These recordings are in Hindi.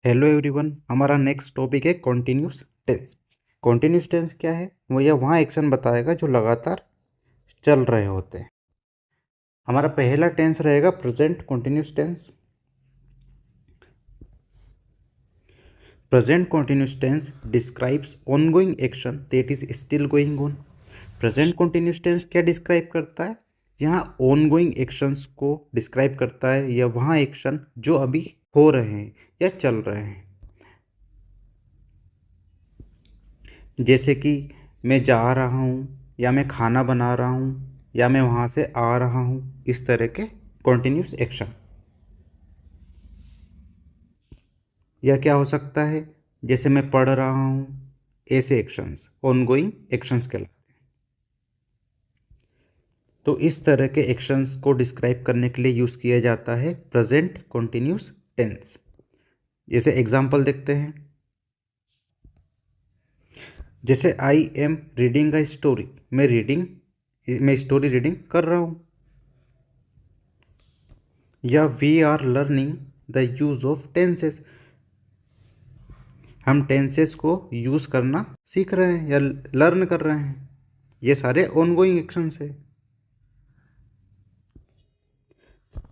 हेलो एवरीवन, हमारा नेक्स्ट टॉपिक है कॉन्टिन्यूस टेंस। कॉन्टिन्यूस टेंस क्या है? वो यह वहाँ एक्शन बताएगा जो लगातार चल रहे होते हैं। हमारा पहला टेंस रहेगा present continuous tense. Present continuous tense describes ongoing action that is still going on. Present continuous tense क्या डिस्क्राइब करता है? यहाँ ऑनगोइंग एक्शंस को डिस्क्राइब करता है, या वहाँ एक्शन जो अभी हो रहे हैं या चल रहे हैं। जैसे कि मैं जा रहा हूँ, या मैं खाना बना रहा हूँ, या मैं वहाँ से आ रहा हूँ, इस तरह के कॉन्टिन्यूस एक्शन। या क्या हो सकता है? जैसे मैं पढ़ रहा हूँ, ऐसे एक्शंस ऑनगोइंग एक्शंस कहलाते हैं। तो इस तरह के एक्शंस को डिस्क्राइब करने के लिए यूज़ किया जाता है प्रेजेंट कॉन्टिन्यूस टेंस। जैसे एग्जाम्पल देखते हैं। जैसे I am reading a story, मैं स्टोरी रीडिंग कर रहा हूँ। या we are learning the use of tenses, हम टेंसेस को यूज़ करना सीख रहे हैं या लर्न कर रहे हैं। ये सारे ऑनगोइंग एक्शंस है।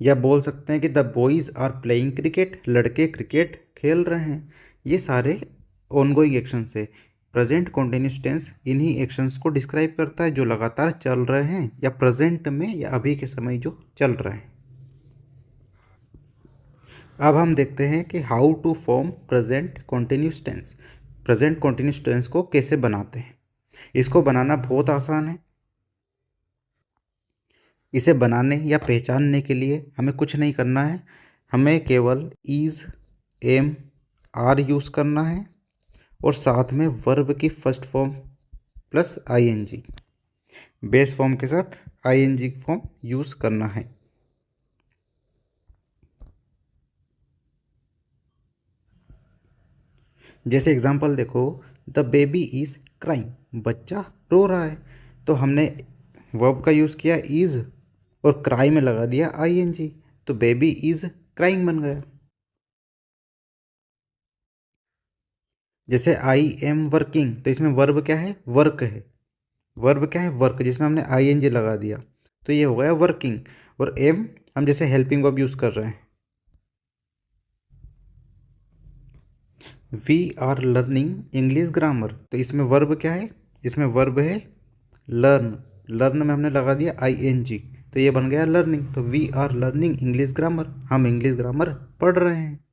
या बोल सकते हैं कि the boys are playing cricket, लड़के क्रिकेट खेल रहे हैं। ये सारे ऑनगोइंग एक्शंस है। प्रेजेंट कॉन्टिन्यूस टेंस इन्हीं एक्शंस को डिस्क्राइब करता है जो लगातार चल रहे हैं, या प्रेजेंट में या अभी के समय जो चल रहे हैं। अब हम देखते हैं कि how to form present continuous tense. Present continuous tense को कैसे बनाते हैं? इसको बनाना बहुत आसान है। इसे बनाने या पहचानने के लिए हमें कुछ नहीं करना है। हमें केवल इज़, एम, आर यूज़ करना है, और साथ में वर्ब की first form plus ING, base form के साथ आईएनजी फॉर्म यूज़ करना है। जैसे एग्जांपल देखो, द बेबी इज़ क्राइंग, बच्चा रो रहा है। तो हमने वर्ब का यूज़ किया इज़, और क्राई में लगा दिया आईएनजी, तो बेबी इज़ क्राइंग बन गया। जैसे आई एम वर्किंग, तो इसमें वर्ब क्या है? वर्क है। वर्ब क्या है? वर्क, जिसमें हमने आईएनजी लगा दिया, तो ये हो गया वर्किंग। और एम हम जैसे हेल्पिंग वर्ब यूज़ कर रहे हैं। We are learning English grammar, तो इसमें वर्ब क्या है? इसमें वर्ब है लर्न। लर्न में हमने लगा दिया आईएनजी, तो ये बन गया लर्निंग। तो we are learning English grammar, हम इंग्लिश ग्रामर पढ़ रहे हैं।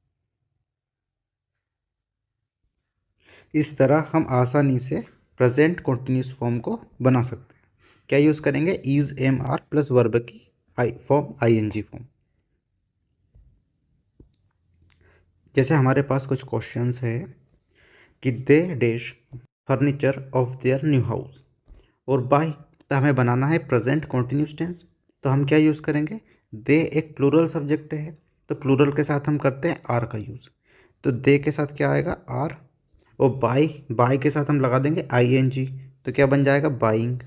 इस तरह हम आसानी से प्रेजेंट कॉन्टिन्यूस फॉर्म को बना सकते हैं। क्या यूज़ करेंगे? Is, am, are plus verb की आई फॉर्म, आईएनजी फॉर्म। जैसे हमारे पास कुछ क्वेश्चंस है कि they dash furniture of their new house, और बाय, तो हमें बनाना है प्रेजेंट कॉन्टिन्यूस टेंस। तो हम क्या यूज़ करेंगे? दे एक प्लूरल सब्जेक्ट है, तो प्लूरल के साथ हम करते हैं आर का यूज़। तो दे के साथ क्या आएगा? आर। और बाय, बाय के साथ हम लगा देंगे आईएनजी, तो क्या बन जाएगा? बाइंग।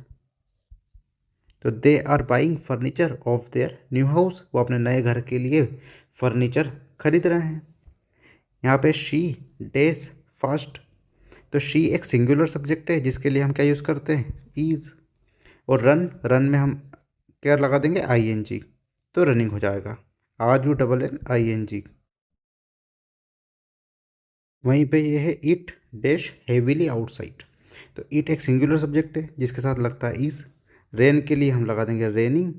तो they are buying furniture of their new house, वो अपने नए घर के लिए फर्नीचर खरीद रहे हैं। यहाँ पे शी डेज फास्ट, तो शी एक सिंगुलर सब्जेक्ट है जिसके लिए हम क्या यूज़ करते हैं? इज़। और रन, रन में हम क्या लगा देंगे? आईएनजी, तो रनिंग हो जाएगा। R U double N ING. वहीं पे ये है इट डैश हेवीली आउटसाइड, तो इट एक सिंगुलर सब्जेक्ट है जिसके साथ लगता है इज़। रेन के लिए हम लगा देंगे रेनिंग,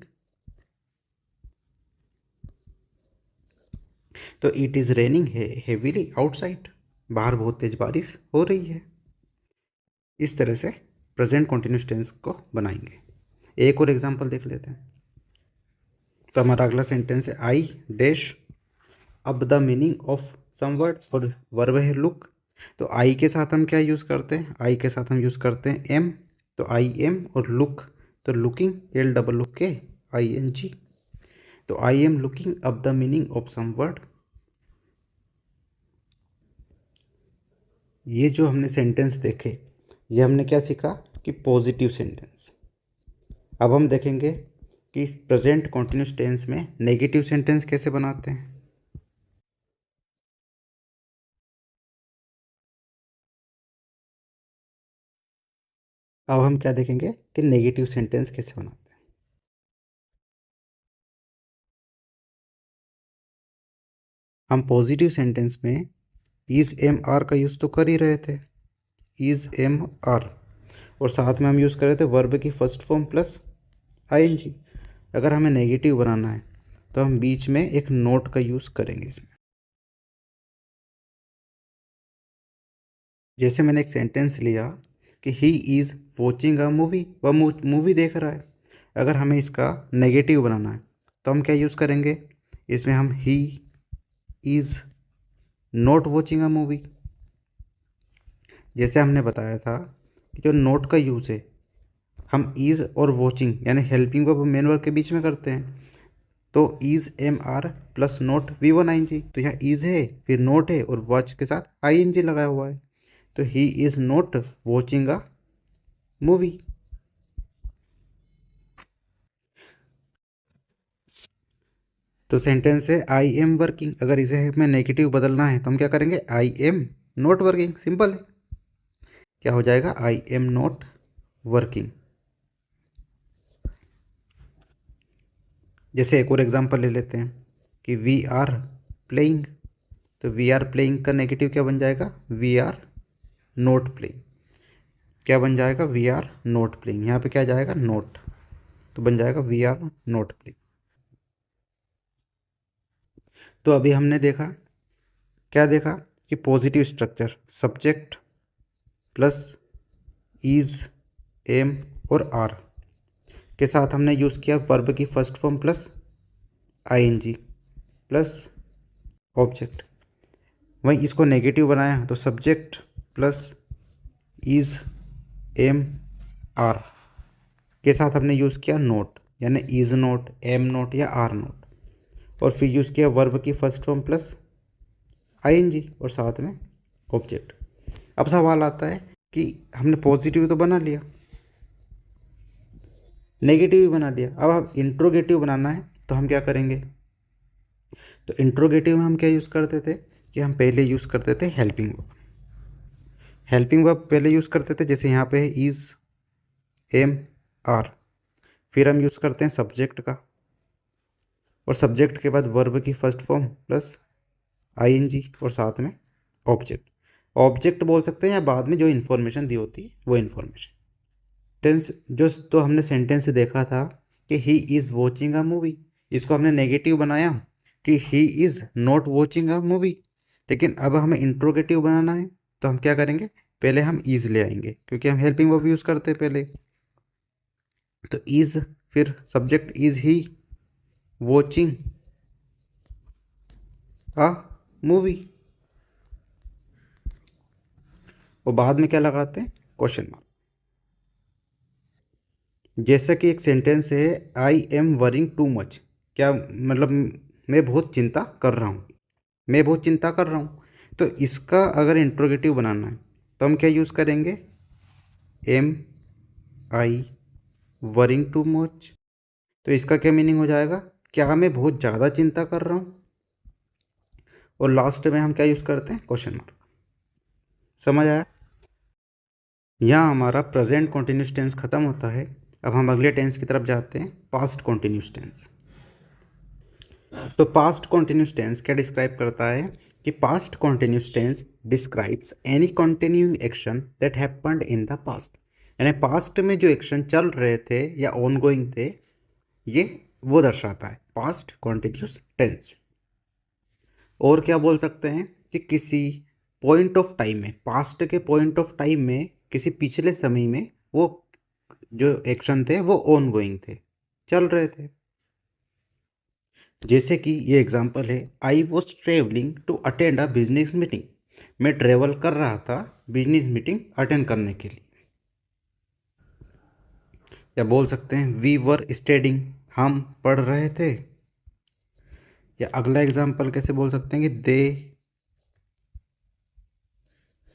तो it is raining heavily outside, बाहर बहुत तेज बारिश हो रही है। इस तरह से प्रेजेंट कॉन्टिन्यूस टेंस को बनाएंगे। एक और एग्जांपल देख लेते हैं। तो हमारा अगला सेंटेंस है I dash up the meaning of some word, और वर्ब है लुक। तो आई के साथ हम क्या यूज़ करते हैं? आई के साथ हम यूज़ करते हैं एम, तो आई एम। और लुक, तो looking, L double look K I N G. तो I am looking up the meaning of some word. ये जो हमने सेंटेंस देखे, ये हमने क्या सीखा? कि पॉजिटिव सेंटेंस। अब हम देखेंगे कि प्रेजेंट कॉन्टिन्यूस टेंस में नेगेटिव सेंटेंस कैसे बनाते हैं। अब हम क्या देखेंगे कि नेगेटिव सेंटेंस कैसे बनाते हैं। हम पॉजिटिव सेंटेंस में इज एम आर का यूज़ तो कर ही रहे थे, इज एम आर, और साथ में हम यूज़ कर रहे थे वर्ब की फर्स्ट फॉर्म प्लस आईएनजी। अगर हमें नेगेटिव बनाना है तो हम बीच में एक नोट का यूज़ करेंगे इसमें। जैसे मैंने एक सेंटेंस लिया कि he is watching a movie, वह मूवी देख रहा है। अगर हमें इसका नेगेटिव बनाना है तो हम क्या यूज़ करेंगे, इसमें हम he is not watching a movie. जैसे हमने बताया था कि जो नोट का यूज़ है हम इज़ और वॉचिंग यानी हेल्पिंग वर्ब मेन वर्ब के बीच में करते हैं। तो is am are plus not V one I N G, तो यहाँ इज़ है फिर नोट है और वॉच के साथ आई एन जी लगाया हुआ है, तो he is not watching a movie. तो सेंटेंस है आई एम वर्किंग। अगर इसे हमें नेगेटिव बदलना है तो हम क्या करेंगे, I am not working, simple है। क्या हो जाएगा, आई एम नॉट वर्किंग। जैसे एक और एग्जांपल ले लेते हैं कि वी आर प्लेइंग, तो वी आर प्लेइंग का नेगेटिव क्या बन जाएगा, वी आर नॉट प्लेइंग। क्या बन जाएगा, वी आर नॉट प्लेइंग, यहाँ पे क्या जाएगा, नॉट, तो बन जाएगा वी आर नॉट प्लेइंग। तो अभी हमने देखा, क्या देखा कि positive structure subject plus is am और आर के साथ हमने यूज़ किया वर्ब की first form plus ING plus object. वहीं इसको नेगेटिव बनाया तो subject plus is am are के साथ हमने यूज़ किया नोट, यानी इज नोट, एम नोट या आर नोट, और फिर यूज़ किया वर्ब की फर्स्ट फॉर्म प्लस आईएनजी और साथ में ऑब्जेक्ट। अब सवाल आता है कि हमने पॉजिटिव तो बना लिया, नेगेटिव भी बना लिया, अब हम इंट्रोगेटिव बनाना है तो हम क्या करेंगे। तो इंट्रोगेटिव में हम क्या यूज़ करते थे कि हम पहले यूज़ करते थे हेल्पिंग वर्ब। हेल्पिंग वर्ब पहले यूज़ करते थे, जैसे यहाँ पे है इज़ एम आर, फिर हम यूज़ करते हैं सब्जेक्ट का, और सब्जेक्ट के बाद वर्ब की फर्स्ट फॉर्म प्लस आईएनजी और साथ में ऑब्जेक्ट। ऑब्जेक्ट बोल सकते हैं या बाद में जो इन्फॉर्मेशन दी होती है वो इन्फॉर्मेशन। टेंस जो तो हमने सेंटेंस देखा था कि he is watching a movie, इसको हमने नेगेटिव बनाया कि he is not watching a movie. लेकिन अब हमें इंट्रोगेटिव बनाना है तो हम क्या करेंगे, पहले हम इज़ ले आएंगे क्योंकि हम हेल्पिंग वर्ब यूज़ करते हैं पहले। तो इज़, फिर subject is he watching a movie, और बाद में क्या लगाते हैं, क्वेश्चन मार्क। जैसा कि एक सेंटेंस है I am worrying too much, क्या मतलब मैं बहुत चिंता कर रहा हूँ, मैं बहुत चिंता कर रहा हूँ। तो इसका अगर इंट्रोगेटिव बनाना है तो हम क्या यूज़ करेंगे, एम आई वरिंग टू मच। तो इसका क्या मीनिंग हो जाएगा, क्या मैं बहुत ज़्यादा चिंता कर रहा हूँ, और लास्ट में हम क्या यूज़ करते हैं, क्वेश्चन मार्क। समझ आया। यहाँ हमारा प्रेजेंट कॉन्टिन्यूस टेंस खत्म होता है। अब हम अगले टेंस की तरफ जाते हैं, पास्ट कॉन्टिन्यूस टेंस। तो पास्ट कॉन्टिन्यूस टेंस क्या डिस्क्राइब करता है कि past continuous tense describes any continuing action that happened in the past, यानी पास्ट में जो एक्शन चल रहे थे या ऑनगोइंग थे, ये वो दर्शाता है पास्ट कॉन्टिन्यूस टेंस। और क्या बोल सकते हैं कि किसी पॉइंट ऑफ टाइम में, पास्ट के पॉइंट ऑफ टाइम में, किसी पिछले समय में वो जो एक्शन थे वो ऑन गोइंग थे, चल रहे थे। जैसे कि ये एग्जांपल है, I was travelling to attend a business meeting, मैं ट्रेवल कर रहा था बिजनेस मीटिंग अटेंड करने के लिए। या बोल सकते हैं वी वर स्टडिंग, हम पढ़ रहे थे। या अगला एग्जांपल कैसे बोल सकते हैं कि they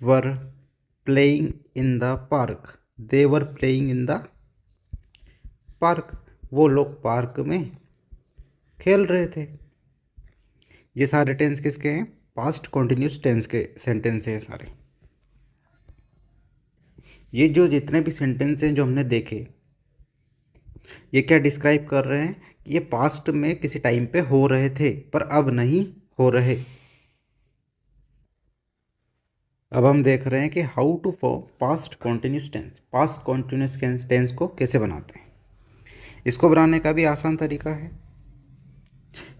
were playing in the park, they were playing in the park, वो लोग पार्क में खेल रहे थे। ये सारे टेंस किसके हैं, पास्ट कॉन्टिन्यूस टेंस के सेंटेंस हैं सारे। ये जो जितने भी सेंटेंस हैं जो हमने देखे, ये क्या डिस्क्राइब कर रहे हैं कि ये पास्ट में किसी टाइम पे हो रहे थे पर अब नहीं हो रहे। अब हम देख रहे हैं कि how to form past continuous tense. Past continuous tense को कैसे बनाते हैं। इसको बनाने का भी आसान तरीका है।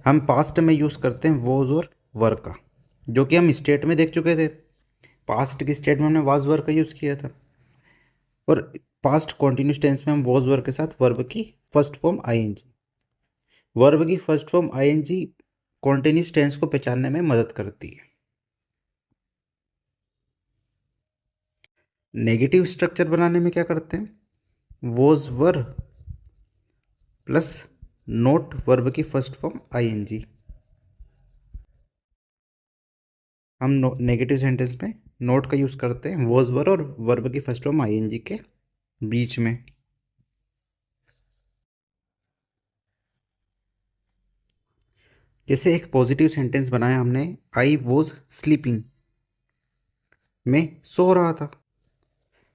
हम पास्ट में यूज़ करते हैं वॉज और वर का, जो कि हम स्टेट में देख चुके थे। पास्ट की स्टेट में हमने वाज वर का यूज़ किया था, और पास्ट कॉन्टिन्यूस टेंस में हम वॉज वर के साथ वर्ब की फर्स्ट फॉर्म आईएनजी। वर्ब की first form ING continuous tense को पहचानने में मदद करती है। नेगेटिव स्ट्रक्चर बनाने में क्या करते हैं, was were plus note verb की फर्स्ट फॉर्म आईएनजी। हम नेगेटिव सेंटेंस में नोट का यूज़ करते हैं वॉज वर और वर्ब की फर्स्ट फॉर्म आईएनजी के बीच में। जैसे एक पॉजिटिव सेंटेंस बनाया हमने, आई वॉज स्लीपिंग, मैं सो रहा था।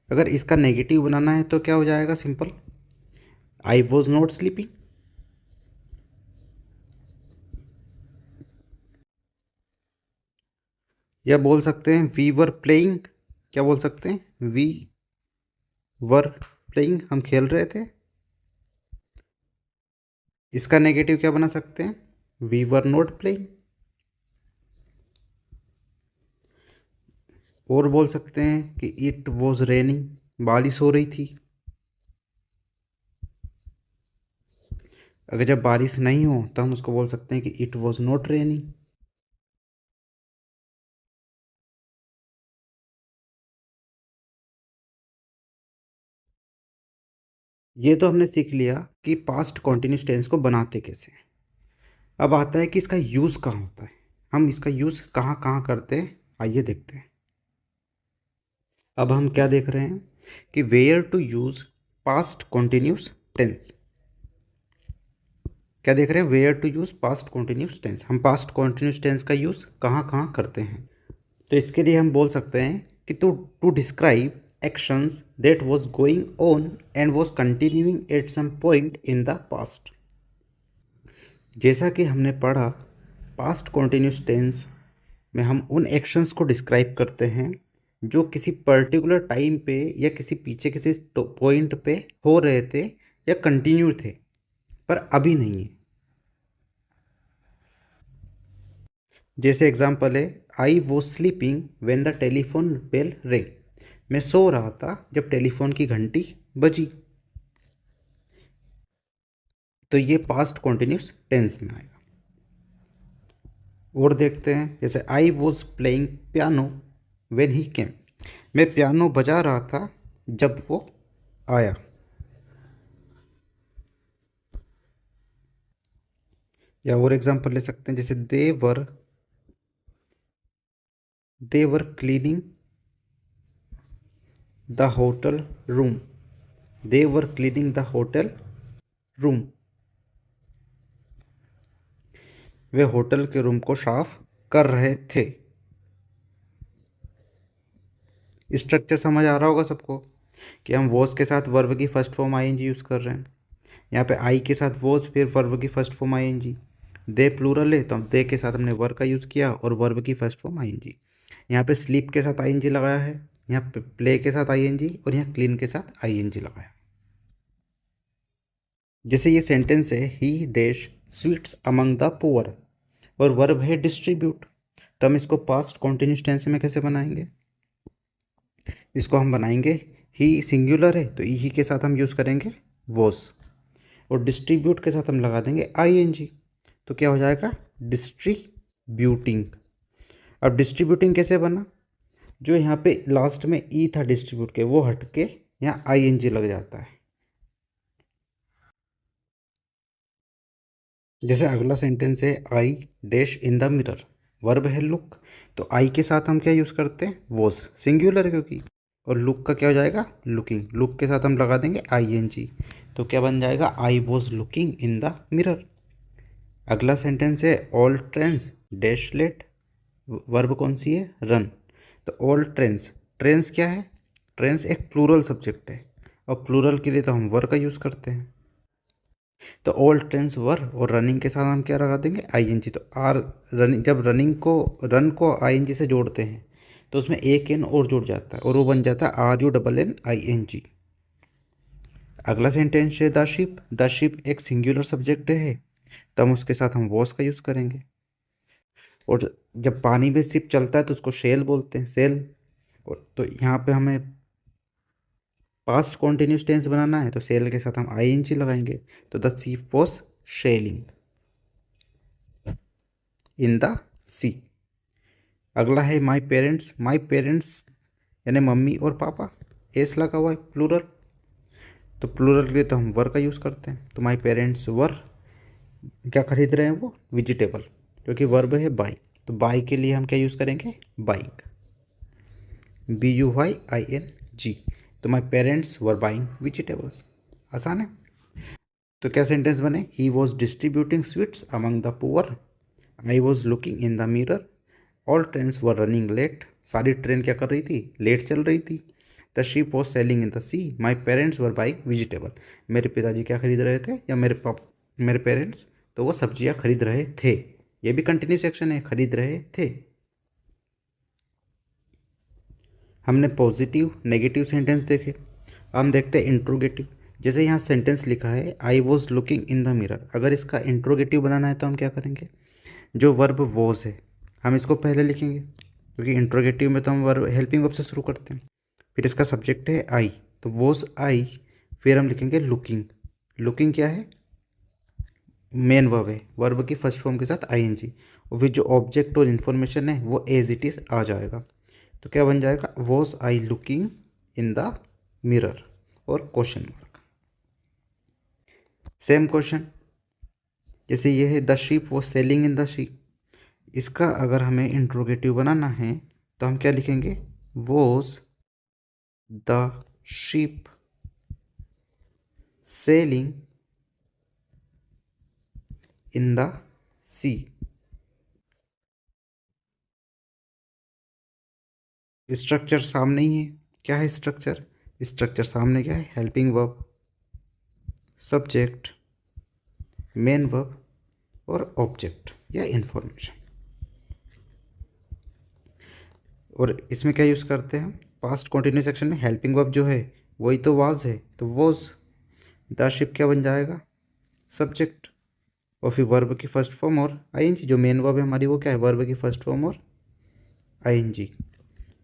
अगर इसका नेगेटिव बनाना है तो क्या हो जाएगा, simple, I was not sleeping. या बोल सकते हैं वी वर प्लेइंग। क्या बोल सकते हैं, वी वर प्लेइंग, हम खेल रहे थे। इसका नेगेटिव क्या बना सकते हैं, वी वर नॉट प्लेइंग। और बोल सकते हैं कि इट वॉज रेनिंग, बारिश हो रही थी। अगर जब बारिश नहीं हो तो हम उसको बोल सकते हैं कि इट वॉज नॉट रेनिंग। ये तो हमने सीख लिया कि पास्ट कॉन्टिन्यूस टेंस को बनाते कैसे हैं। अब आता है कि इसका यूज़ कहाँ होता है, हम इसका यूज़ कहाँ कहाँ करते हैं, आइए देखते हैं। अब हम क्या देख रहे हैं कि where to use past continuous tense. क्या देख रहे हैं, where to use past continuous tense. हम पास्ट कॉन्टिन्यूस टेंस का यूज़ कहाँ कहाँ करते हैं। तो इसके लिए हम बोल सकते हैं कि to describe actions that was going on and was continuing at some point in the past। जैसा कि हमने पढ़ा, पास्ट कॉन्टिन्यूस टेंस में हम उन एक्शंस को डिस्क्राइब करते हैं जो किसी पर्टिकुलर टाइम पे या किसी पीछे किसी पॉइंट पे हो रहे थे या कंटिन्यू थे पर अभी नहीं है। जैसे एग्जांपल है, I was sleeping when the telephone bell ring, मैं सो रहा था जब टेलीफोन की घंटी बजी। तो ये पास्ट कॉन्टिन्यूस टेंस में आएगा। और देखते हैं, जैसे I was playing piano when he came, मैं पियानो बजा रहा था जब वो आया। या और एग्जांपल ले सकते हैं, जैसे they were cleaning the hotel room, they were cleaning the hotel room, वे होटल के रूम को साफ कर रहे थे। स्ट्रक्चर समझ आ रहा होगा सबको कि हम वॉज के साथ वर्ब की फर्स्ट फॉर्म आईएनजी यूज़ कर रहे हैं। यहाँ पे आई के साथ वॉज, फिर वर्ब की first form ING. They plural है तो हम दे के साथ हमने वर्ब का यूज़ किया और वर्ब की फर्स्ट फॉर्म आईएनजी। यहाँ पे स्लीप के साथ आईएनजी लगाया है, यहाँ पे प्ले के साथ आईएनजी, और यहाँ क्लीन के साथ आईएनजी लगाया। जैसे ये सेंटेंस है, ही dash sweets among the poor, और वर्ब है डिस्ट्रीब्यूट। तो हम इसको पास्ट कॉन्टिन्यूस टेंस में कैसे बनाएंगे, इसको हम बनाएंगे, ही सिंगुलर है तो ही के साथ हम यूज़ करेंगे वॉज, और डिस्ट्रीब्यूट के साथ हम लगा देंगे आईएनजी। तो क्या हो जाएगा, डिस्ट्रीब्यूटिंग। अब डिस्ट्रीब्यूटिंग कैसे बना, जो यहाँ पे लास्ट में ई था डिस्ट्रीब्यूट के, वो हट के यहाँ आईएनजी लग जाता है। जैसे अगला सेंटेंस है, I dash in the mirror, verb है लुक, तो आई के साथ हम क्या यूज़ करते हैं, वॉज, सिंगुलर क्योंकि, और लुक का क्या हो जाएगा, लुकिंग, लुक के साथ हम लगा देंगे आईएनजी। तो क्या बन जाएगा, I was looking in the mirror. अगला सेंटेंस है, all trains dash late, verb कौन सी है, रन, तो ऑल ट्रेन्स, ट्रेन्स क्या है, ट्रेन्स एक प्लूरल सब्जेक्ट है और प्लूरल के लिए तो हम वर का यूज़ करते हैं। तो ऑल ट्रेन्स वर और रनिंग के साथ हम क्या लगा देंगे आईएनजी। तो आर रनिंग, जब रन को आईएनजी से जोड़ते हैं तो उसमें एक एन और जुड़ जाता है और वो बन जाता है RUNNING। अगला सेंटेंस है द शिप। द शिप एक सिंगुलर सब्जेक्ट है तो हम उसके साथ हम वॉस का यूज़ करेंगे। और जब पानी में शिप चलता है तो उसको शेल बोलते हैं, सेल। और तो यहाँ पे हमें पास्ट कॉन्टिन्यूस टेंस बनाना है तो सेल के साथ हम आईएनजी लगाएंगे। तो the ship was sailing in the sea. अगला है माई पेरेंट्स। माई पेरेंट्स यानी मम्मी और पापा, एस लगा हुआ है, प्लूरल। तो प्लूरल के लिए तो हम वर का यूज़ करते हैं। तो माई पेरेंट्स वर क्या खरीद रहे हैं वो, वेजिटेबल, क्योंकि वर्ब है बाई। तो बाई के लिए हम क्या यूज़ करेंगे, बाइंग, BUYING। तो my parents were buying vegetables. आसान है। तो क्या सेंटेंस बने, he was distributing sweets among the poor, I was looking in the mirror, all trains were running late. सारी ट्रेन क्या कर रही थी, लेट चल रही थी। The ship was sailing in the sea, my parents were buying vegetable. मेरे पिताजी क्या खरीद रहे थे, या मेरे पेरेंट्स तो वो सब्जियां खरीद रहे थे। ये भी कंटिन्यूस एक्शन है, खरीद रहे थे। हमने पॉजिटिव नेगेटिव सेंटेंस देखे। अब हम देखते हैं इंट्रोगेटिव। जैसे यहाँ सेंटेंस लिखा है I was looking in the mirror, अगर इसका इंट्रोगेटिव बनाना है तो हम क्या करेंगे, जो वर्ब वॉज है हम इसको पहले लिखेंगे, क्योंकि इंट्रोगेटिव में तो हम वर्ब हेल्पिंग वर्ब से शुरू करते हैं। फिर इसका सब्जेक्ट है आई, तो वॉज आई, फिर हम लिखेंगे लुकिंग। लुकिंग क्या है, मेन वर्ब है, वर्ब की फर्स्ट फॉर्म के साथ आईएनजी, और फिर जो ऑब्जेक्ट और इन्फॉर्मेशन है वो एज इट इज़ आ जाएगा। तो क्या बन जाएगा, was I looking in the mirror, और क्वेश्चन मार्क। सेम क्वेश्चन, जैसे ये है the ship was sailing in the sea, इसका अगर हमें इंट्रोगेटिव बनाना है तो हम क्या लिखेंगे, was the ship sailing in the sea. Structure सामने ही है, क्या है स्ट्रक्चर, स्ट्रक्चर सामने क्या है, helping verb, subject, main verb और ऑब्जेक्ट या इंफॉर्मेशन। और इसमें क्या यूज़ करते हैं हम, पास्ट कंटिन्यूस एक्शन में हेल्पिंग वर्ब जो है वही तो वाज है, तो वॉज, द शिप क्या बन जाएगा, सब्जेक्ट, और फिर वर्ब की फर्स्ट फॉर्म और आईएनजी। जो मेन वर्ब है हमारी वो क्या है, वर्ब की फर्स्ट फॉर्म और आईएनजी,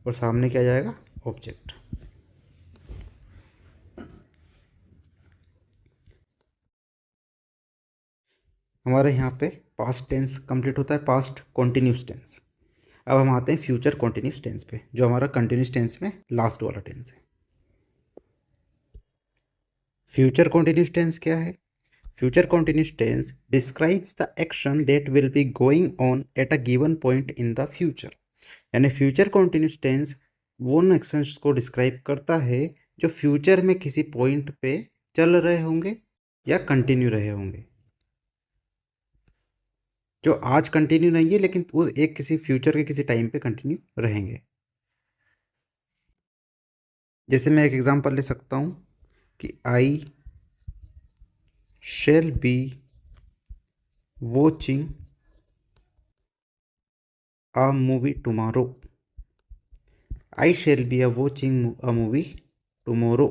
और सामने क्या जाएगा, ऑब्जेक्ट। हमारे यहाँ पे पास्ट टेंस कंप्लीट होता है, पास्ट कॉन्टिन्यूस टेंस। अब हम आते हैं फ्यूचर कॉन्टिन्यूस टेंस पे, जो हमारा कंटिन्यूस टेंस में लास्ट वाला टेंस है। फ्यूचर कॉन्टिन्यूस टेंस क्या है, future continuous tense describes the action that will be going on at a given point in the future. यानी फ्यूचर कॉन्टिन्यूस टेंस वो एक्शंस को डिस्क्राइब करता है जो फ्यूचर में किसी पॉइंट पे चल रहे होंगे या कंटिन्यू रहे होंगे, जो आज कंटिन्यू नहीं है लेकिन उस एक किसी फ्यूचर के किसी टाइम पे कंटिन्यू रहेंगे। जैसे मैं एक एग्जांपल ले सकता हूँ कि I shall be watching a movie tomorrow. I shall be watching a movie tomorrow.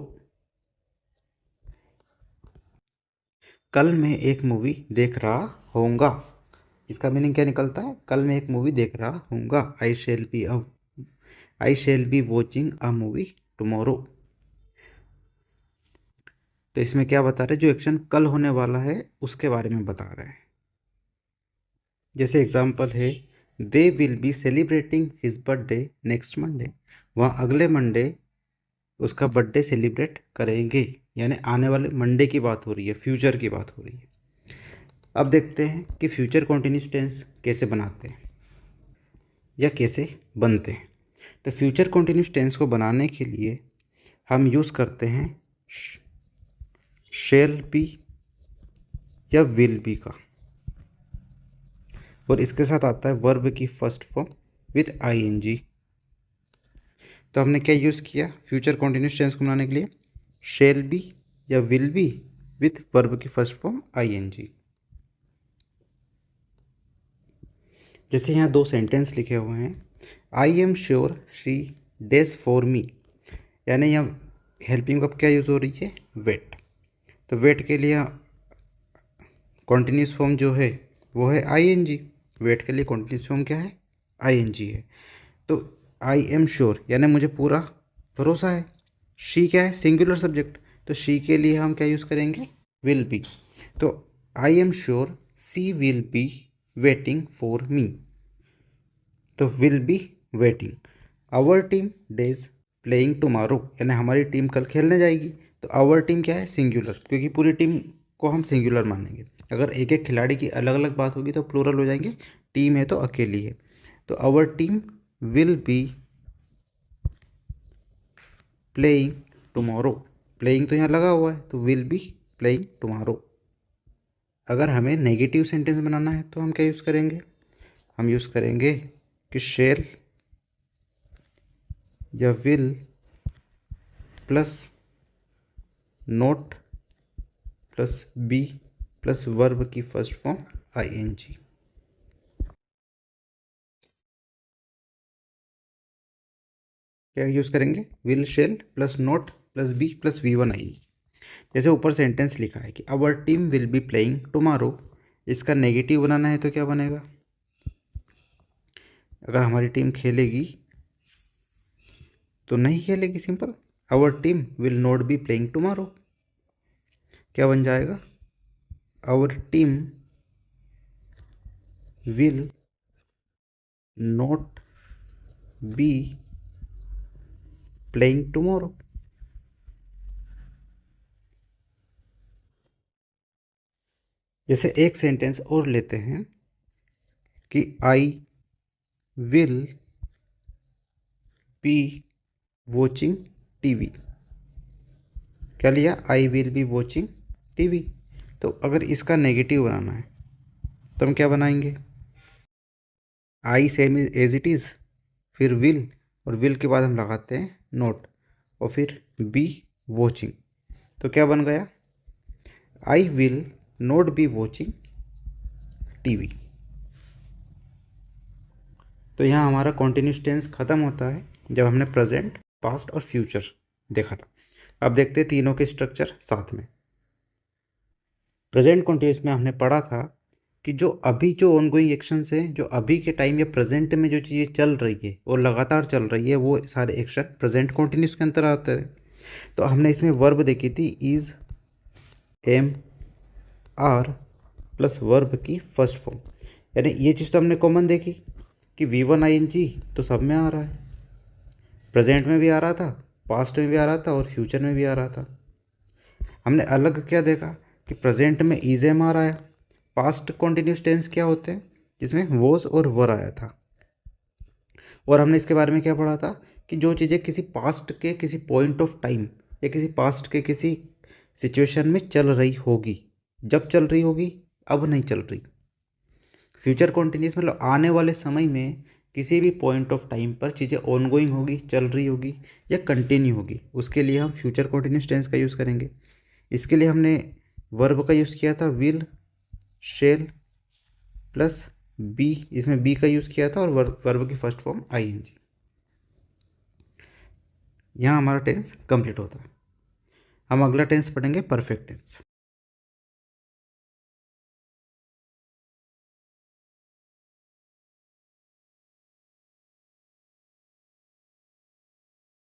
कल मैं एक मूवी देख रहा होऊंगा। इसका मीनिंग क्या निकलता है, कल मैं एक मूवी देख रहा होऊंगा। I shall be watching a movie tomorrow. तो इसमें क्या बता रहे हैं, जो एक्शन कल होने वाला है उसके बारे में बता रहे हैं। जैसे एग्जाम्पल है they will be celebrating his birthday next Monday, वह अगले मंडे उसका बर्थडे सेलिब्रेट करेंगे, यानी आने वाले मंडे की बात हो रही है, फ्यूचर की बात हो रही है। अब देखते हैं कि फ्यूचर कॉन्टिन्यूस टेंस कैसे बनाते हैं या कैसे बनते हैं। तो फ्यूचर कॉन्टिन्यूस टेंस को बनाने के लिए हम यूज़ करते हैं शेल बी या विल बी का, और इसके साथ आता है वर्ब की फर्स्ट फॉर्म विथ आईएनजी। तो हमने क्या यूज़ किया फ्यूचर कॉन्टिन्यूस टेंस को बनाने के लिए, शेल बी या विल बी विथ वर्ब की फर्स्ट फॉर्म आईएनजी। जैसे यहाँ दो सेंटेंस लिखे हुए हैं, आई am sure she days for me, यानी यहाँ हेल्पिंग वर्ब क्या यूज़ हो रही है, वेट। तो वेट के लिए कॉन्टिन्यूस फॉर्म जो है वो है आईएनजी। वेट के लिए कॉन्टिन्यूस फॉर्म क्या है, आईएनजी है। तो आई एम श्योर यानी मुझे पूरा भरोसा है। शी क्या है, सिंगुलर सब्जेक्ट, तो शी के लिए हम क्या यूज़ करेंगे, विल बी। तो I am sure she will be waiting for me, तो will be waiting. Our team is playing tomorrow, यानी हमारी टीम कल खेलने जाएगी। तो आवर टीम क्या है, सिंगुलर, क्योंकि पूरी टीम को हम सिंगुलर मानेंगे। अगर एक एक खिलाड़ी की अलग अलग बात होगी तो प्लूरल हो जाएंगे, टीम है तो अकेली है। तो our team will be playing tomorrow, playing तो यहाँ लगा हुआ है तो विल बी प्लेइंग टुमारो। अगर हमें नेगेटिव सेंटेंस बनाना है तो हम क्या यूज़ करेंगे, हम यूज़ करेंगे कि शेल या will plus not plus be plus verb की फर्स्ट फॉर्म आईएनजी। क्या यूज़ करेंगे, will shall plus not plus be plus V1 आएगी। जैसे ऊपर सेंटेंस लिखा है कि our team will be playing tomorrow, इसका नेगेटिव बनाना है तो क्या बनेगा, अगर हमारी टीम खेलेगी तो नहीं खेलेगी, simple. Our team will not be playing tomorrow, क्या बन जाएगा, our team will not be playing tomorrow. जैसे एक सेंटेंस और लेते हैं कि I will be watching TV, क्या लिया, I will be watching TV. तो अगर इसका नेगेटिव बनाना है तो हम क्या बनाएंगे, आई सेम एज इट इज़, फिर विल, और विल के बाद हम लगाते हैं नोट, और फिर बी वॉचिंग। तो क्या बन गया, I will not B watching TV. तो यहाँ हमारा कॉन्टिन्यूस टेंस ख़त्म होता है जब हमने प्रेजेंट, पास्ट और फ्यूचर देखा था। अब देखते हैं तीनों के स्ट्रक्चर साथ में। प्रेजेंट कॉन्टिन्यूस में हमने पढ़ा था कि जो अभी जो ऑनगोइंग एक्शंस हैं, जो अभी के टाइम या प्रेजेंट में जो चीज़ें चल रही है और लगातार चल रही है, वो सारे एक्शन प्रेजेंट कॉन्टिन्यूस के अंतर आते हैं। तो हमने इसमें वर्ब देखी थी, is, am, are plus verb की फर्स्ट फॉर्म, यानी ये चीज़ तो हमने कॉमन देखी कि V1 ING तो सब में आ रहा है, प्रेजेंट में भी आ रहा था, पास्ट में भी आ रहा था और फ्यूचर में भी आ रहा था। हमने अलग क्या देखा कि प्रेजेंट में इज एम आ रहा है, पास्ट कॉन्टिन्यूस टेंस क्या होते हैं जिसमें वॉज और वर आया था। और हमने इसके बारे में क्या पढ़ा था कि जो चीज़ें किसी पास्ट के किसी पॉइंट ऑफ टाइम या किसी पास्ट के किसी सिचुएशन में चल रही होगी, जब चल रही होगी, अब नहीं चल रही। फ्यूचर कॉन्टिन्यूस मतलब आने वाले समय में किसी भी पॉइंट ऑफ टाइम पर चीज़ें ऑनगोइंग होगी, चल रही होगी या कंटिन्यू होगी, उसके लिए हम फ्यूचर कॉन्टिन्यूस टेंस का यूज़ करेंगे। इसके लिए हमने वर्ब का यूज़ किया था, विल शेल प्लस बी, इसमें बी का यूज़ किया था, और वर्ब की फर्स्ट फॉर्म ING। यहाँ हमारा टेंस कंप्लीट होता है। हम अगला टेंस पढ़ेंगे परफेक्ट टेंस।